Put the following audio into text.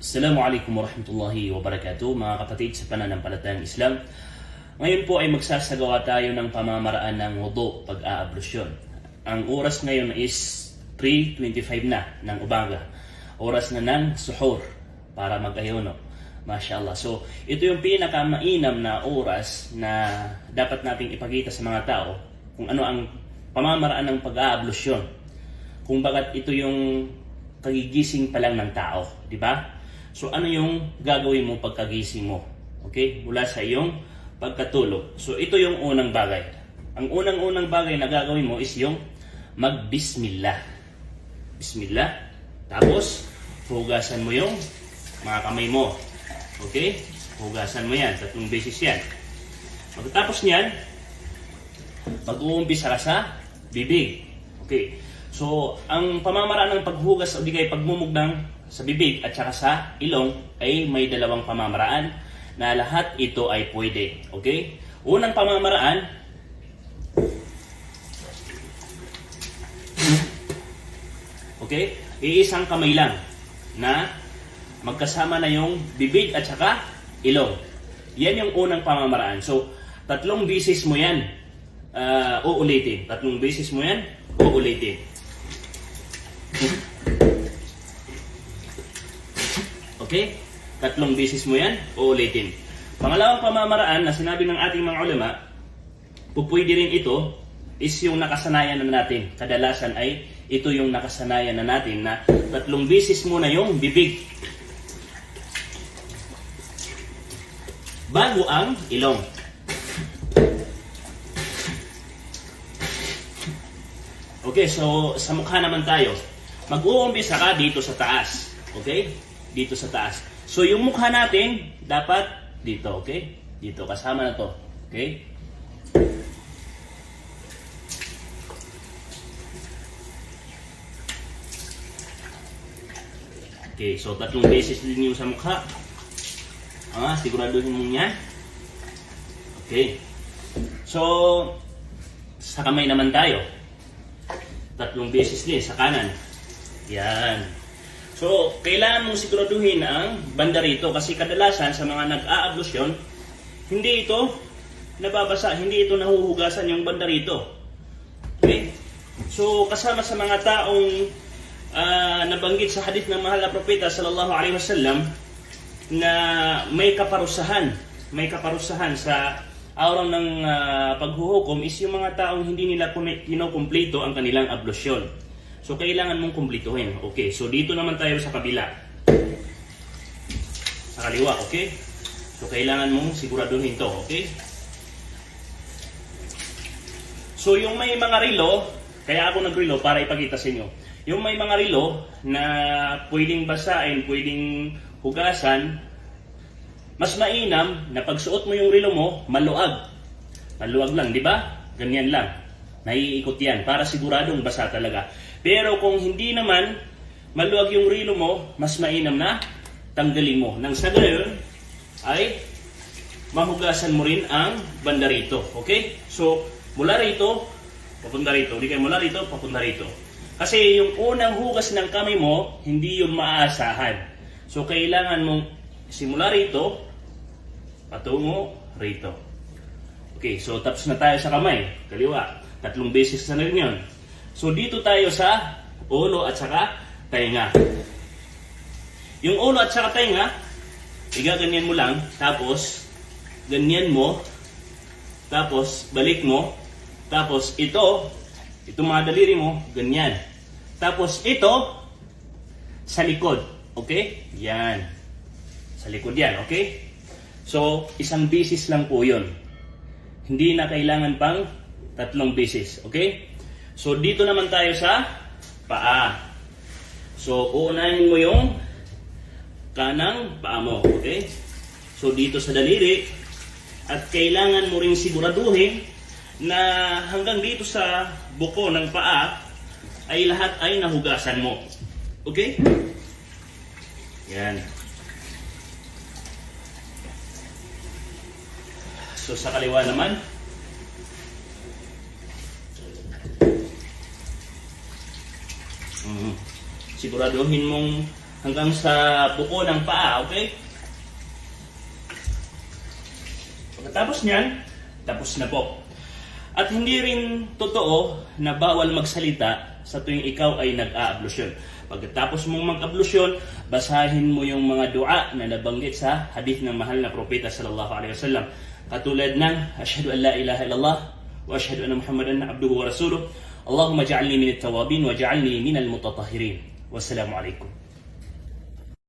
Assalamualaikum warahmatullahi wabarakatuh, mga kapatid sa pananampalatayang Islam. Ngayon po ay magsasagawa tayo ng pamamaraan ng wudu pag-aablusyon. Ang oras ngayon is 3:25 na ng umaga. Oras na ng suhur para mag-ayuno. Mashallah. So, ito yung pinakamainam na oras na dapat nating ipakita sa mga tao kung ano ang pamamaraan ng pag-aablusyon. Kung bakit ito yung kagigising pa lang ng tao, di ba? So ano yung gagawin mo pagkagising mo? Okay? Mula sa iyong pagkatulog. So ito yung unang bagay. Ang unang-unang bagay na gagawin mo is yung mag-bismillah. Bismillah. Tapos, hugasan mo yung mga kamay mo. Okay? Hugasan mo yan. 3 beses yan. Pagkatapos niyan, mag-uumpisa ka sa bibig. Okay? So, ang pamamaraan ng paghugas o di kaya pagmumugdang sa bibig at saka sa ilong ay may dalawang pamamaraan na lahat ito ay pwede. Okay? Unang pamamaraan, okay? Iisang kamay lang na magkasama na yung bibig at saka ilong. Yan yung unang pamamaraan. So, 3 beses mo yan uulitin. 3 beses mo yan uulitin. Okay? 3 beses mo yan, uulitin. Pangalawang pamamaraan na sinabi ng ating mga ulama, pupwede rin ito, is yung nakasanayan na natin. Kadalasan ay ito yung nakasanayan na natin na 3 beses mo na yung bibig. Bago ang ilong. Okay, so sa mukha naman tayo. Mag-uumpisa ka dito sa taas. Okay? Dito sa taas. So yung mukha natin dapat dito, okay? Dito kasama na to, okay? Okay, so 3 beses din yung sa mukha. Siguraduhin mo niya. Okay. So sa kamay naman tayo. 3 beses din sa kanan. Yan. So, kailangan mong siguraduhin ang banda rito kasi kadalasan sa mga nag-aablusyon, hindi ito nababasa, hindi ito nahuhugasan yung banda rito. Okay? So, kasama sa mga taong nabanggit sa hadith ng mahal na propeta sallallahu alaihi wasallam na may kaparusahan sa araw ng paghuhukom is yung mga taong hindi nila kinukumpleto ang kanilang ablusyon. So, kailangan mong kumplituhin. Okay, so dito naman tayo sa kabila. Sa kaliwa, okay? So, kailangan mong siguraduhin to, okay? So, yung may mga relo, kaya ako nagrelo para ipakita sa inyo. Yung may mga relo na pwedeng basahin, pwedeng hugasan, mas mainam na pagsuot mo yung relo mo, maluag. Maluag lang, di ba? Ganyan lang. Naiikot yan para siguradong basa talaga. Pero kung hindi naman maluwag yung relo mo, mas mainam na tanggalin mo. Nang sa gayon ay mahugasan mo rin ang banda rito. Okay? So, mula rito, papunta rito. Hindi kayo mula rito, papunta rito. Kasi yung unang hugas ng kamay mo, hindi yung maaasahan. So, kailangan mong simula rito, patungo rito. Okay, so tapos na tayo sa kamay. Kaliwa. 3 beses na rin yun. So, dito tayo sa ulo at saka tainga. Yung ulo at saka tainga, igaganyan mo lang, tapos, ganyan mo, tapos, balik mo, tapos, ito mga daliri mo, ganyan. Tapos, ito, sa likod. Okay? Yan. Sa likod yan, okay? So, 1 beses lang po yun. Hindi na kailangan pang 3 beses. Okay? So, dito naman tayo sa paa. So, uunahin mo yung kanang paa mo. Okay? So, dito sa daliri. At kailangan mo ring siguraduhin na hanggang dito sa buko ng paa ay lahat ay nahugasan mo. Okay? Yan. So, sa kaliwa naman. Siguraduhin mong hanggang sa buko ng paa, okay? Pagkatapos niyan, tapos na po. At hindi rin totoo na bawal magsalita sa tuwing ikaw ay nag-aablusyon. Pagkatapos mong mag-ablusyon, basahin mo yung mga dua na nabanggit sa hadith ng mahal na propeta sallallahu alaihi wasallam. Katulad ng Ashhadu an la ilaha illallah wa ashhadu anna Muhammadan abduhu wa rasuluh. Allahumma ja'alni minat tawabin wa ja'alni minal mutatahhirin. Wassalamu alaikum.